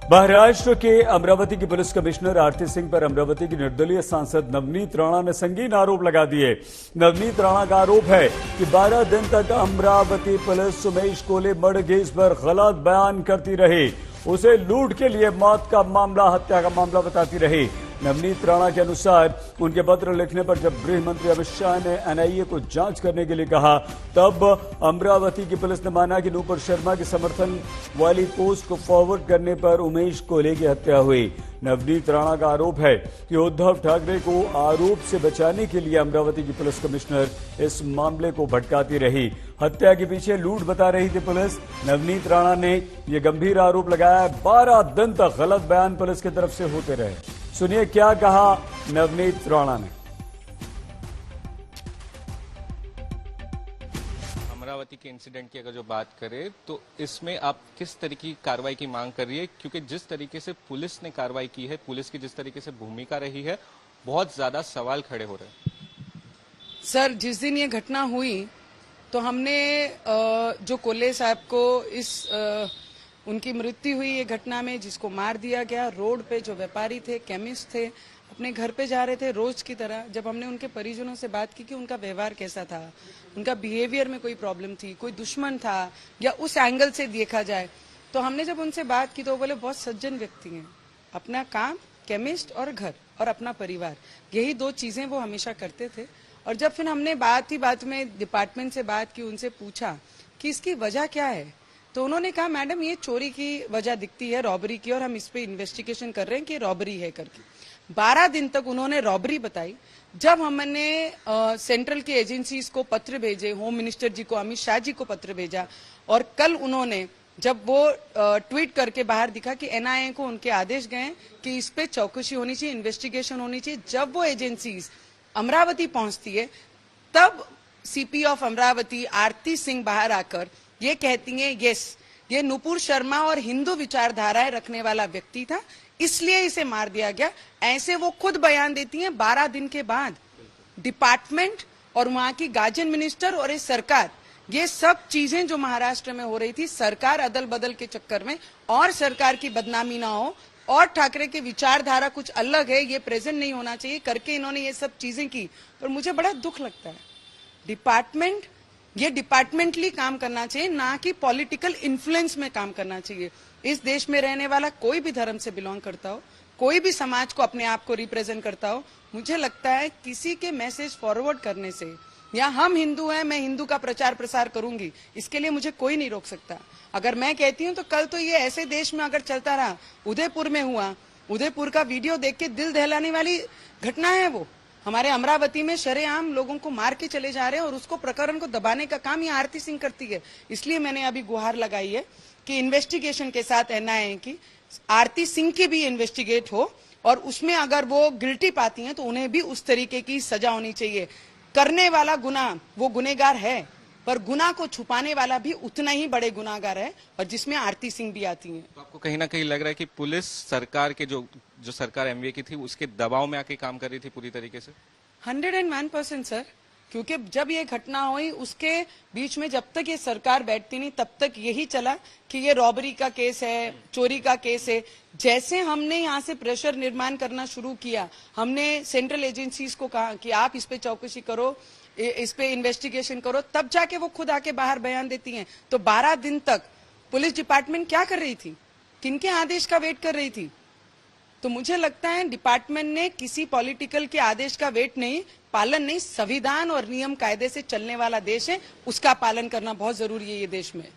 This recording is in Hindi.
महाराष्ट्र के अमरावती की पुलिस कमिश्नर आरती सिंह पर अमरावती की निर्दलीय सांसद नवनीत राणा ने संगीन आरोप लगा दिए। नवनीत राणा का आरोप है कि 12 दिन तक अमरावती पुलिस उमेश कोले मर्डर केस पर गलत बयान करती रही, उसे लूट के लिए मौत का मामला, हत्या का मामला बताती रही। नवनीत राणा के अनुसार उनके पत्र लिखने पर जब गृह मंत्री अमित शाह ने एनआईए को जांच करने के लिए कहा, तब अमरावती की पुलिस ने माना कि नूपुर शर्मा के समर्थन वाली पोस्ट को फॉरवर्ड करने पर उमेश कोले की हत्या हुई। नवनीत राणा का आरोप है कि उद्धव ठाकरे को आरोप से बचाने के लिए अमरावती की पुलिस कमिश्नर इस मामले को भटकाती रही। हत्या के पीछे लूट बता रही थी पुलिस। नवनीत राणा ने यह गंभीर आरोप लगाया। 12 दिन तक गलत बयान पुलिस की तरफ से होते रहे। सुनिए क्या कहा नवनीत राणा ने। अमरावती के इंसिडेंट की अगर जो बात करें तो इसमें आप किस तरीके की कार्रवाई की मांग कर रही है, क्योंकि जिस तरीके से पुलिस ने कार्रवाई की है, पुलिस की जिस तरीके से भूमिका रही है, बहुत ज्यादा सवाल खड़े हो रहे हैं। सर, जिस दिन ये घटना हुई तो हमने जो कोले साहब को उनकी मृत्यु हुई ये घटना में, जिसको मार दिया गया, रोड पे जो व्यापारी थे, केमिस्ट थे, अपने घर पे जा रहे थे रोज की तरह। जब हमने उनके परिजनों से बात की कि उनका व्यवहार कैसा था, उनका बिहेवियर में कोई प्रॉब्लम थी, कोई दुश्मन था या उस एंगल से देखा जाए, तो हमने जब उनसे बात की तो वो बोले बहुत सज्जन व्यक्ति हैं, अपना काम, केमिस्ट और घर और अपना परिवार, यही 2 चीजें वो हमेशा करते थे। और जब फिर हमने बात में डिपार्टमेंट से बात की, उनसे पूछा कि इसकी वजह क्या है, तो उन्होंने कहा मैडम ये चोरी की वजह दिखती है, रॉबरी की, और हम इस पे इन्वेस्टिगेशन कर रहे हैं कि रॉबरी है करके। 12 दिन तक उन्होंने रॉबरी बताई। जब हमने सेंट्रल की एजेंसीज को पत्र भेजे, होम मिनिस्टर जी को, अमित शाह जी को पत्र भेजा, और कल उन्होंने जब वो ट्वीट करके बाहर दिखा कि एनआईए को उनके आदेश गए कि इस पे चौकसी होनी चाहिए, इन्वेस्टिगेशन होनी चाहिए। जब वो एजेंसीज अमरावती पहुंचती है तब सीपी ऑफ अमरावती आरती सिंह बाहर आकर ये कहती हैं, यस, ये नूपुर शर्मा और हिंदू विचारधाराएं रखने वाला व्यक्ति था, इसलिए इसे मार दिया गया। ऐसे वो खुद बयान देती हैं 12 दिन के बाद। डिपार्टमेंट और वहां की गार्जियन मिनिस्टर और ये सरकार, ये सब चीजें जो महाराष्ट्र में हो रही थी, सरकार अदल बदल के चक्कर में, और सरकार की बदनामी ना हो और ठाकरे की विचारधारा कुछ अलग है, ये प्रेजेंट नहीं होना चाहिए करके इन्होंने ये सब चीजें की। पर मुझे बड़ा दुख लगता है, डिपार्टमेंट ये डिपार्टमेंटली काम करना चाहिए, ना कि पॉलिटिकल इन्फ्लुएंस में काम करना चाहिए। इस देश में रहने वाला कोई भी धर्म से बिलोंग करता हो, कोई भी समाज को अपने आप को रिप्रेजेंट करता हो, मुझे लगता है किसी के मैसेज फॉरवर्ड करने से, या हम हिंदू हैं, मैं हिंदू का प्रचार प्रसार करूंगी, इसके लिए मुझे कोई नहीं रोक सकता। अगर मैं कहती हूं तो कल तो ये ऐसे देश में अगर चलता रहा, उदयपुर में हुआ, उदयपुर का वीडियो देख के दिल दहलाने वाली घटना है वो। हमारे अमरावती में शरेआम लोगों को मार के चले जा रहे हैं और उसको प्रकरण को दबाने का काम ये आरती सिंह करती है। इसलिए मैंने अभी गुहार लगाई है कि इन्वेस्टिगेशन के साथ एनआईए की, आरती सिंह की भी इन्वेस्टिगेट हो, और उसमें अगर वो गिल्टी पाती हैं तो उन्हें भी उस तरीके की सजा होनी चाहिए। करने वाला गुनाह वो गुनेगार है, पर गुनाह को छुपाने वाला भी उतना ही बड़े गुनाहगार है, और जिसमें आरती सिंह भी आती हैं। तो आपको कहीं ना कहीं लग रहा है कि पुलिस सरकार के जो सरकार एमवीए की थी उसके दबाव में आके काम कर रही थी पूरी तरीके से? 101% सर, क्योंकि जब ये घटना हुई उसके बीच में जब तक ये सरकार बैठती नहीं तब तक यही चला कि ये रॉबरी का केस है, चोरी का केस है। जैसे हमने यहाँ से प्रेशर निर्माण करना शुरू किया, हमने सेंट्रल एजेंसीज को कहा कि आप इस पे चौकसी करो, इस पे इन्वेस्टिगेशन करो, तब जाके वो खुद आके बाहर बयान देती हैं। तो 12 दिन तक पुलिस डिपार्टमेंट क्या कर रही थी, किनके आदेश का वेट कर रही थी? तो मुझे लगता है डिपार्टमेंट ने किसी पॉलिटिकल के आदेश का वेट नहीं, पालन नहीं, संविधान और नियम कायदे से चलने वाला देश है, उसका पालन करना बहुत जरूरी है ये देश में।